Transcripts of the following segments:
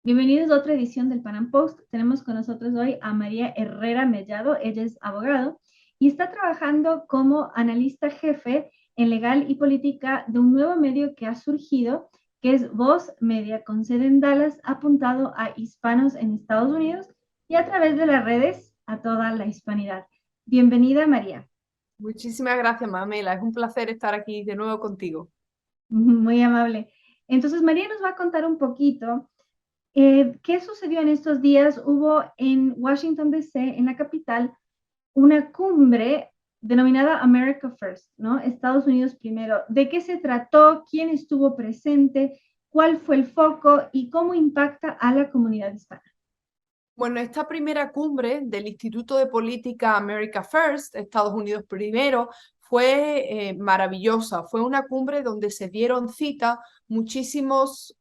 Bienvenidos a otra edición del Pan Am Post. Tenemos con nosotros hoy a María Herrera Mellado. Ella es abogado y está trabajando como analista jefe en legal y política de un nuevo medio que ha surgido, que es Voz Media, con sede en Dallas, apuntado a hispanos en Estados Unidos y a través de las redes a toda la hispanidad. Bienvenida, María. Muchísimas gracias, Mamela. Es un placer estar aquí de nuevo contigo. Muy amable. Entonces, María nos va a contar un poquito. ¿Qué sucedió en estos días? Hubo en Washington, D.C., en la capital, una cumbre denominada America First, ¿no? Estados Unidos primero. ¿De qué se trató? ¿Quién estuvo presente? ¿Cuál fue el foco? ¿Y cómo impacta a la comunidad hispana? Bueno, esta primera cumbre del Instituto de Política America First, Estados Unidos Primero, fue maravillosa. Fue una cumbre donde se dieron cita muchísimos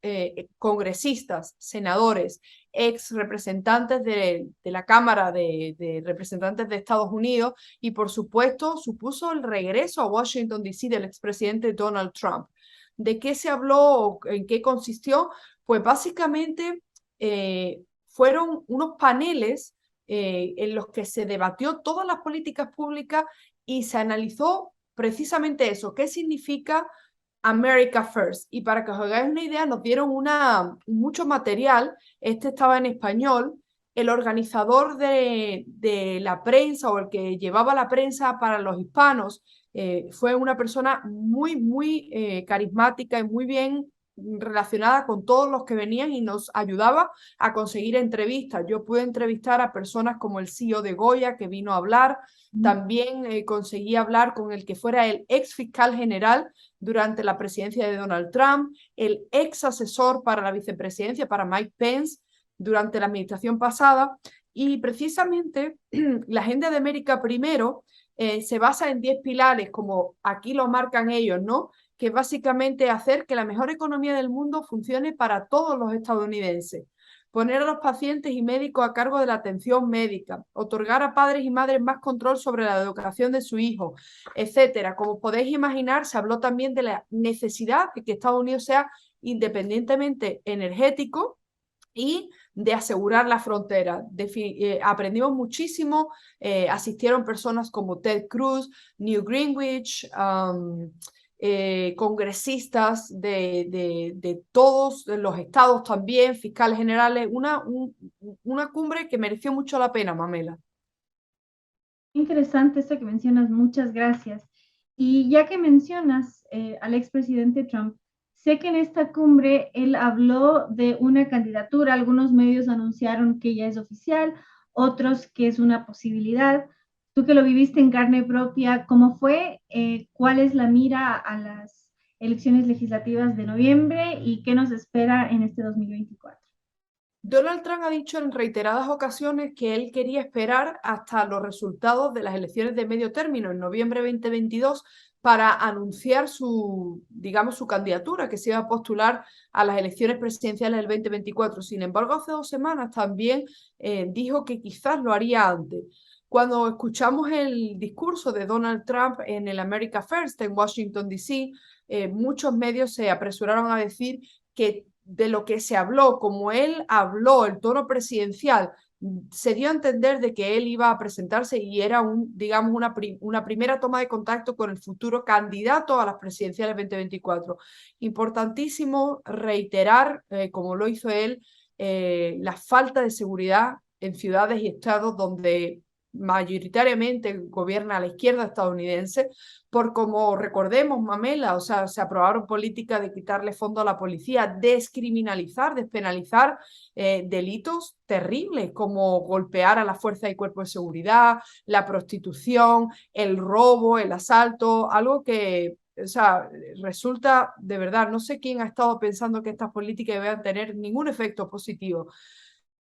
congresistas, senadores, ex representantes de la Cámara de Representantes de Estados Unidos y, por supuesto, supuso el regreso a Washington, D.C. del expresidente Donald Trump. ¿De qué se habló? ¿En qué consistió? Pues básicamente fueron unos paneles en los que se debatió todas las políticas públicas y se analizó precisamente eso, qué significa America First. Y para que os hagáis una idea, nos dieron mucho material, este estaba en español, el organizador de la prensa o el que llevaba la prensa para los hispanos fue una persona muy carismática y muy bien relacionada con todos los que venían y nos ayudaba a conseguir entrevistas. Yo pude entrevistar a personas como el CEO de Goya, que vino a hablar. También conseguí hablar con el que fuera el ex fiscal general durante la presidencia de Donald Trump, el ex asesor para la vicepresidencia, para Mike Pence, durante la administración pasada. Y precisamente la agenda de América Primero se basa en 10 pilares, como aquí lo marcan ellos, ¿no? Que es básicamente hacer que la mejor economía del mundo funcione para todos los estadounidenses, poner a los pacientes y médicos a cargo de la atención médica, otorgar a padres y madres más control sobre la educación de su hijo, etcétera. Como podéis imaginar, se habló también de la necesidad de que Estados Unidos sea independientemente energético y de asegurar la frontera. Aprendimos muchísimo, asistieron personas como Ted Cruz, Newt Gingrich, congresistas de todos los estados también, fiscales generales, una cumbre que mereció mucho la pena, Mamela. Interesante esto que mencionas, muchas gracias. Y ya que mencionas al expresidente Trump, sé que en esta cumbre él habló de una candidatura, algunos medios anunciaron que ya es oficial, otros que es una posibilidad. Tú que lo viviste en carne propia, ¿cómo fue? ¿Cuál es la mira a las elecciones legislativas de noviembre y qué nos espera en este 2024? Donald Trump ha dicho en reiteradas ocasiones que él quería esperar hasta los resultados de las elecciones de medio término en noviembre 2022 para anunciar digamos, su candidatura, que se iba a postular a las elecciones presidenciales del 2024. Sin embargo, hace 2 semanas también dijo que quizás lo haría antes. Cuando escuchamos el discurso de Donald Trump en el America First en Washington, D.C., muchos medios se apresuraron a decir que de lo que se habló, como él habló, el tono presidencial, se dio a entender de que él iba a presentarse y era digamos, una primera toma de contacto con el futuro candidato a las presidenciales 2024. Importantísimo reiterar, como lo hizo él, la falta de seguridad en ciudades y estados donde mayoritariamente gobierna la izquierda estadounidense, por como recordemos, Mamela, o sea, se aprobaron políticas de quitarle fondo a la policía, descriminalizar, despenalizar delitos terribles como golpear a la fuerza y cuerpo de seguridad, la prostitución, el robo, el asalto, algo que, o sea, resulta de verdad, no sé quién ha estado pensando que estas políticas iban a tener ningún efecto positivo.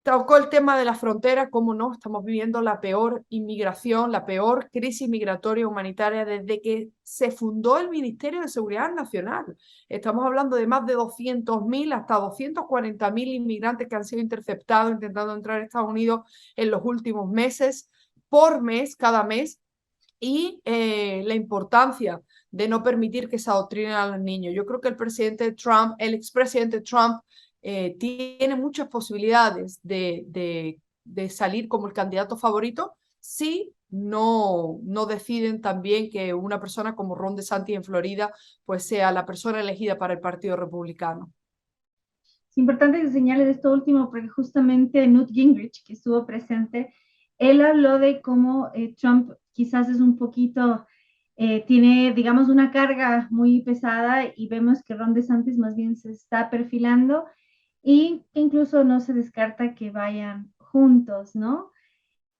Tocó el tema de la frontera, cómo no, estamos viviendo la peor inmigración, la peor crisis migratoria humanitaria desde que se fundó el Ministerio de Seguridad Nacional. Estamos hablando de más de 200.000 hasta 240.000 inmigrantes que han sido interceptados intentando entrar a Estados Unidos en los últimos meses, por mes, cada mes, y la importancia de no permitir que se adoctrinen a los niños. Yo creo que el presidente Trump, el expresidente Trump, tiene muchas posibilidades de salir como el candidato favorito si no deciden también que una persona como Ron DeSantis en Florida pues sea la persona elegida para el Partido Republicano. Es importante que señales esto último porque justamente Newt Gingrich, que estuvo presente, él habló de cómo Trump quizás es un poquito, tiene, digamos, una carga muy pesada y vemos que Ron DeSantis más bien se está perfilando y incluso no se descarta que vayan juntos, ¿no?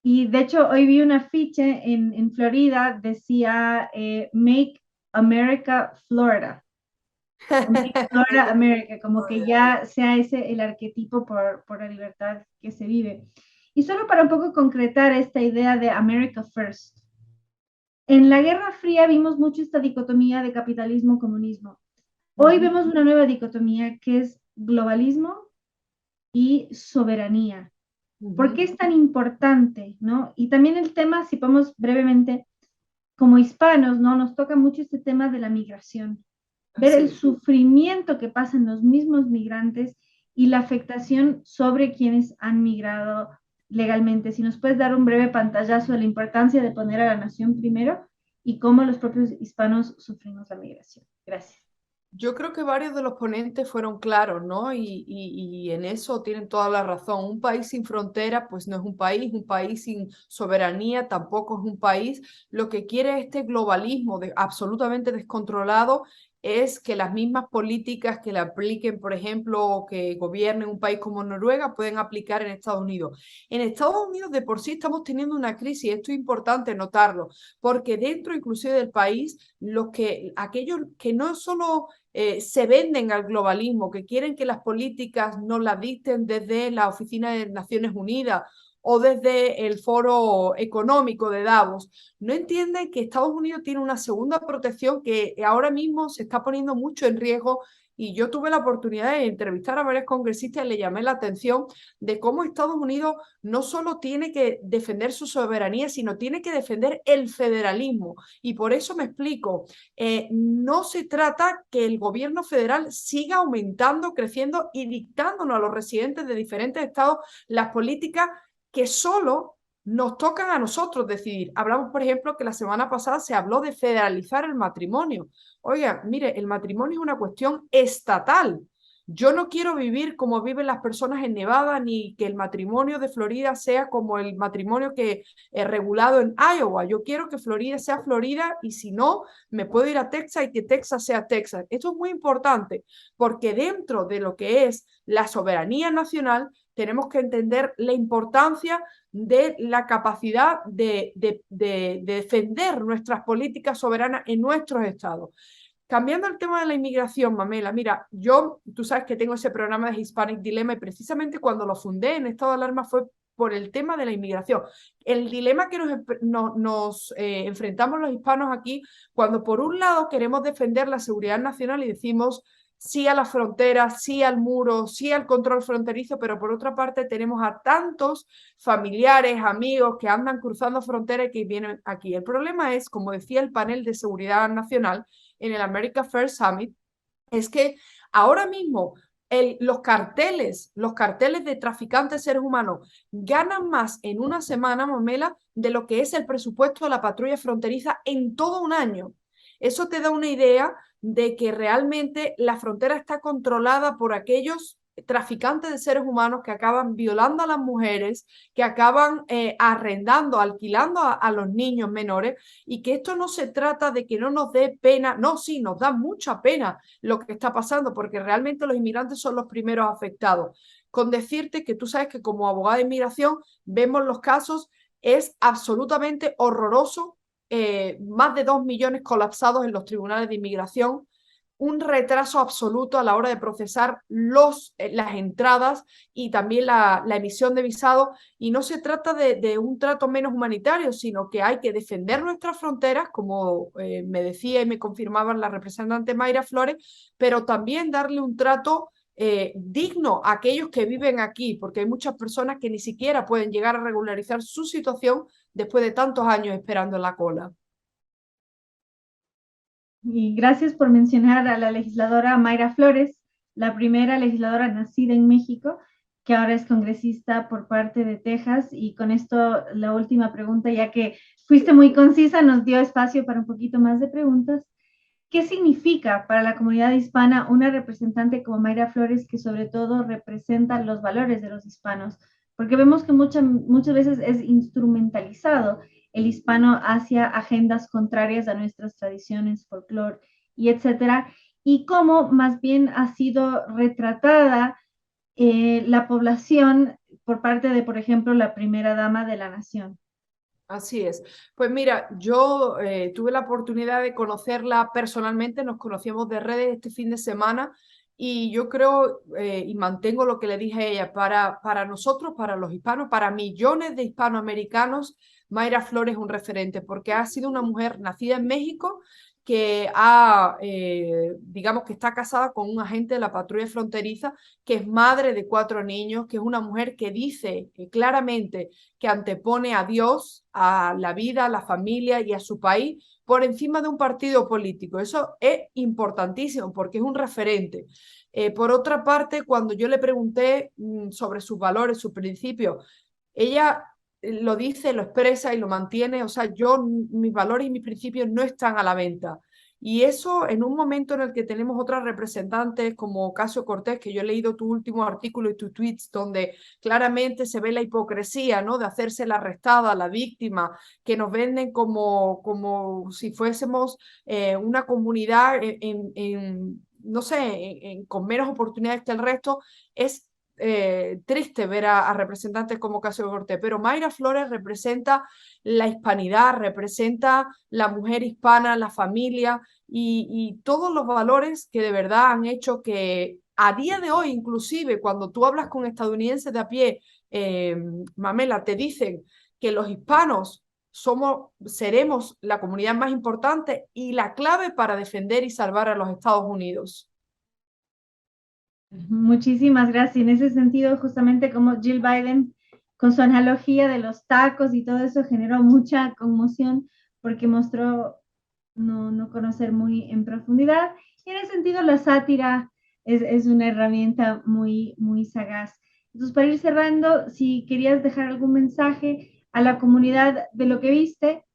Y de hecho hoy vi un afiche en Florida, decía Make America Florida. Florida America, como que ya sea ese el arquetipo por la libertad que se vive. Y solo para un poco concretar esta idea de America First. En la Guerra Fría vimos mucho esta dicotomía de capitalismo-comunismo. Hoy vemos una nueva dicotomía que es globalismo y soberanía. ¿Por qué es tan importante? ¿No? Y también el tema, si podemos brevemente, como hispanos, ¿no? Nos toca mucho este tema de la migración, ver el sufrimiento que pasan los mismos migrantes y la afectación sobre quienes han migrado legalmente. Si nos puedes dar un breve pantallazo de la importancia de poner a la nación primero y cómo los propios hispanos sufrimos la migración. Gracias. Yo creo que varios de los ponentes fueron claros, ¿no? Y en eso tienen toda la razón. Un país sin frontera, pues no es un país sin soberanía tampoco es un país. Lo que quiere este globalismo absolutamente descontrolado es que las mismas políticas que le apliquen, por ejemplo, o que gobiernen un país como Noruega, pueden aplicar en Estados Unidos. En Estados Unidos de por sí estamos teniendo una crisis, esto es importante notarlo, porque dentro inclusive del país, aquellos que no solo se venden al globalismo, que quieren que las políticas nos las dicten desde la Oficina de Naciones Unidas o desde el Foro Económico de Davos, no entienden que Estados Unidos tiene una segunda protección que ahora mismo se está poniendo mucho en riesgo. Y yo tuve la oportunidad de entrevistar a varios congresistas y le llamé la atención de cómo Estados Unidos no solo tiene que defender su soberanía, sino tiene que defender el federalismo. Y por eso me explico, no se trata que el gobierno federal siga aumentando, creciendo y dictándonos a los residentes de diferentes estados las políticas que solo nos tocan a nosotros decidir. Hablamos, por ejemplo, que la semana pasada se habló de federalizar el matrimonio. Oiga, mire, el matrimonio es una cuestión estatal. Yo no quiero vivir como viven las personas en Nevada, ni que el matrimonio de Florida sea como el matrimonio que es regulado en Iowa. Yo quiero que Florida sea Florida y si no, me puedo ir a Texas y que Texas sea Texas. Esto es muy importante porque dentro de lo que es la soberanía nacional, tenemos que entender la importancia de la capacidad de defender nuestras políticas soberanas en nuestros estados. Cambiando el tema de la inmigración, Mamela, mira, tú sabes que tengo ese programa de Hispanic Dilemma y precisamente cuando lo fundé en estado de alarma fue por el tema de la inmigración. El dilema que nos enfrentamos los hispanos aquí, cuando por un lado queremos defender la seguridad nacional y decimos sí a las fronteras, sí al muro, sí al control fronterizo, pero por otra parte tenemos a tantos familiares, amigos que andan cruzando fronteras y que vienen aquí. El problema es, como decía el panel de seguridad nacional, en el America First Summit, es que ahora mismo los carteles de traficantes de seres humanos ganan más en una semana, Mamela, de lo que es el presupuesto de la patrulla fronteriza en todo un año. Eso te da una idea de que realmente la frontera está controlada por aquellos traficantes de seres humanos que acaban violando a las mujeres, que acaban arrendando, alquilando a los niños menores y que esto no se trata de que no nos dé pena, no, sí, nos da mucha pena lo que está pasando porque realmente los inmigrantes son los primeros afectados. Con decirte que tú sabes que como abogada de inmigración vemos los casos, es absolutamente horroroso, más de 2 millones colapsados en los tribunales de inmigración, un retraso absoluto a la hora de procesar las entradas y también la emisión de visado. Y no se trata de un trato menos humanitario, sino que hay que defender nuestras fronteras, como me decía y me confirmaba la representante Mayra Flores, pero también darle un trato digno a aquellos que viven aquí, porque hay muchas personas que ni siquiera pueden llegar a regularizar su situación después de tantos años esperando en la cola. Y gracias por mencionar a la legisladora Mayra Flores. la primera legisladora nacida en México, que ahora es congresista por parte de Texas. Y con esto, la última pregunta, ya que fuiste muy concisa, nos dio espacio para un poquito más de preguntas. ¿Qué significa para la comunidad hispana una representante como Mayra Flores que sobre todo representa los valores de los hispanos? Porque vemos que muchas veces es instrumentalizado el hispano hacia agendas contrarias a nuestras tradiciones, folclore y etcétera, y cómo más bien ha sido retratada la población por parte de, por ejemplo, la primera dama de la nación. Así es. Pues mira, yo tuve la oportunidad de conocerla personalmente, nos conocíamos de redes este fin de semana y yo creo y mantengo lo que le dije a ella, para nosotros, para los hispanos, para millones de hispanoamericanos, Mayra Flores es un referente porque ha sido una mujer nacida en México que digamos que está casada con un agente de la patrulla fronteriza, que es madre de 4 niños, que es una mujer que dice claramente que antepone a Dios, a la vida, a la familia y a su país por encima de un partido político. Eso es importantísimo porque es un referente. Por otra parte, cuando yo le pregunté sobre sus valores, sus principios, ella lo dice, lo expresa y lo mantiene. O sea, mis valores y mis principios no están a la venta. Y eso en un momento en el que tenemos otras representantes como Ocasio Cortés, que yo he leído tu último artículo y tus tweets, donde claramente se ve la hipocresía, ¿no? De hacerse la arrestada, la víctima, que nos venden como si fuésemos una comunidad no sé, con menos oportunidades que el resto. Es triste ver a representantes como Ocasio Cortés, pero Mayra Flores representa la hispanidad, representa la mujer hispana, la familia y todos los valores que de verdad han hecho que a día de hoy, inclusive cuando tú hablas con estadounidenses de a pie, Mamela, te dicen que los hispanos seremos la comunidad más importante y la clave para defender y salvar a los Estados Unidos. Muchísimas gracias. En ese sentido, justamente como Jill Biden, con su analogía de los tacos y todo eso, generó mucha conmoción porque mostró no conocer muy en profundidad. Y en ese sentido, la sátira es una herramienta muy sagaz. Entonces, para ir cerrando, si querías dejar algún mensaje a la comunidad de lo que viste,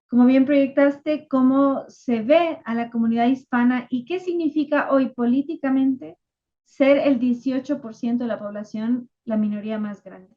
como bien proyectaste, cómo se ve a la comunidad hispana y qué significa hoy políticamente ser el 18% de la población, la minoría más grande.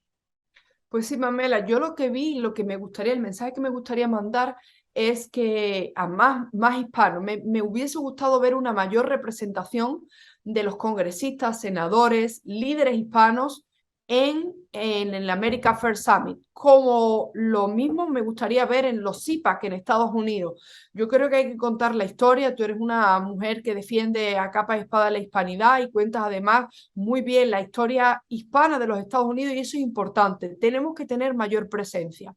Pues sí, Mamela, yo lo que vi, lo que me gustaría, el mensaje que me gustaría mandar es que a más hispanos, me hubiese gustado ver una mayor representación de los congresistas, senadores, líderes hispanos en el America First Summit, como lo mismo me gustaría ver en los CIPAC en Estados Unidos. Yo creo que hay que contar la historia. Tú eres una mujer que defiende a capa y espada la hispanidad y cuentas además muy bien la historia hispana de los Estados Unidos y eso es importante. Tenemos que tener mayor presencia.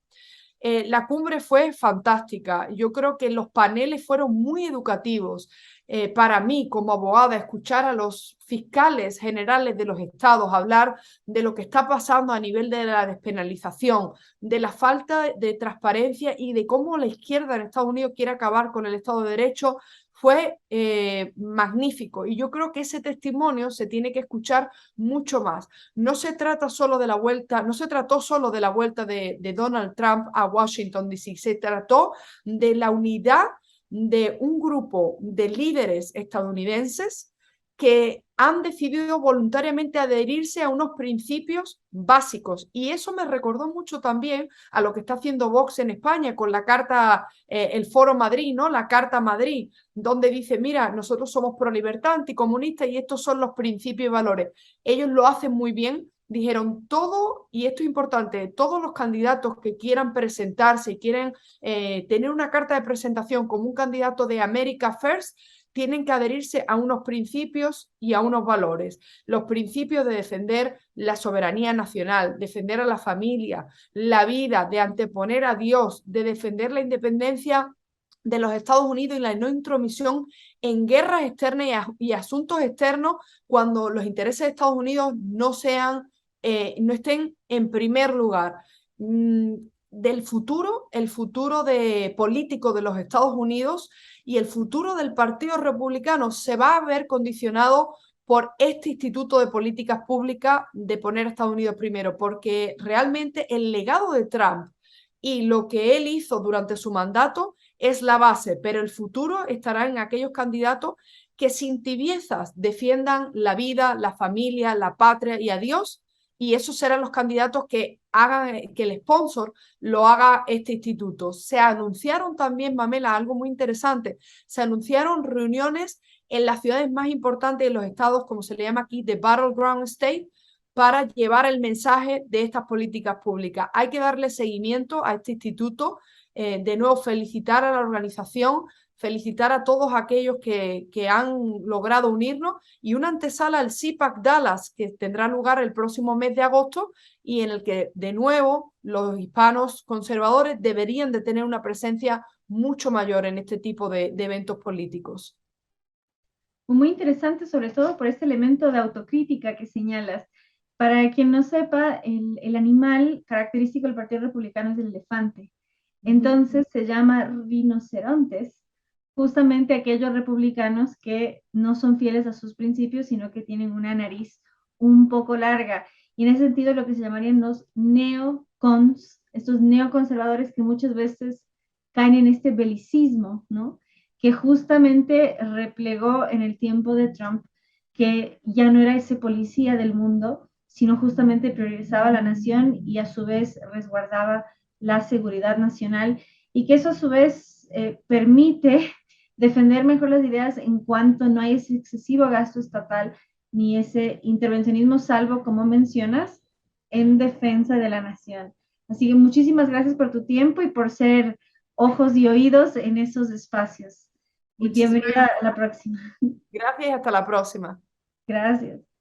La cumbre fue fantástica. Yo creo que los paneles fueron muy educativos. Para mí, como abogada, escuchar a los fiscales generales de los estados hablar de lo que está pasando a nivel de la despenalización, de la falta de transparencia y de cómo la izquierda en Estados Unidos quiere acabar con el Estado de Derecho, fue magnífico. Y yo creo que ese testimonio se tiene que escuchar mucho más. No se trata solo de la vuelta, no se trató solo de la vuelta de Donald Trump a Washington, D.C., se trató de la unidad de un grupo de líderes estadounidenses que han decidido voluntariamente adherirse a unos principios básicos. Y eso me recordó mucho también a lo que está haciendo Vox en España con la carta, el Foro Madrid, ¿no? La Carta Madrid, donde dice, mira, nosotros somos pro libertad, anticomunistas y estos son los principios y valores. Ellos lo hacen muy bien. Dijeron todo, y esto es importante, todos los candidatos que quieran presentarse y quieren tener una carta de presentación como un candidato de America First, tienen que adherirse a unos principios y a unos valores. Los principios de defender la soberanía nacional, defender a la familia, la vida, de anteponer a Dios, de defender la independencia de los Estados Unidos y la no intromisión en guerras externas y asuntos externos cuando los intereses de Estados Unidos no estén en primer lugar. Del futuro, el futuro político de los Estados Unidos y el futuro del Partido Republicano se va a ver condicionado por este Instituto de Políticas Públicas de poner a Estados Unidos primero, porque realmente el legado de Trump y lo que él hizo durante su mandato es la base, pero el futuro estará en aquellos candidatos que sin tibiezas defiendan la vida, la familia, la patria y a Dios, y esos serán los candidatos que hagan que el sponsor lo haga este instituto. Se anunciaron también, Mamela, algo muy interesante, se anunciaron reuniones en las ciudades más importantes de los estados, como se le llama aquí, de Battleground State, para llevar el mensaje de estas políticas públicas. Hay que darle seguimiento a este instituto. De nuevo, felicitar a la organización, felicitar a todos aquellos que han logrado unirnos y una antesala al CPAC Dallas que tendrá lugar el próximo mes de agosto y en el que de nuevo los hispanos conservadores deberían de tener una presencia mucho mayor en este tipo de eventos políticos. Muy interesante, sobre todo por este elemento de autocrítica que señalas. Para quien no sepa, el animal característico del Partido Republicano es el elefante. Entonces se llama rinocerontes, justamente aquellos republicanos que no son fieles a sus principios, sino que tienen una nariz un poco larga. Y en ese sentido, lo que se llamarían los neocons, estos neoconservadores que muchas veces caen en este belicismo, ¿no? Que justamente replegó en el tiempo de Trump, que ya no era ese policía del mundo, sino justamente priorizaba la nación y a su vez resguardaba la seguridad nacional y que eso a su vez permite defender mejor las ideas en cuanto no hay ese excesivo gasto estatal ni ese intervencionismo salvo, como mencionas, en defensa de la nación. Así que muchísimas gracias por tu tiempo y por ser ojos y oídos en esos espacios. Y Muchísimas bienvenida a la próxima. gracias y hasta la próxima. Gracias.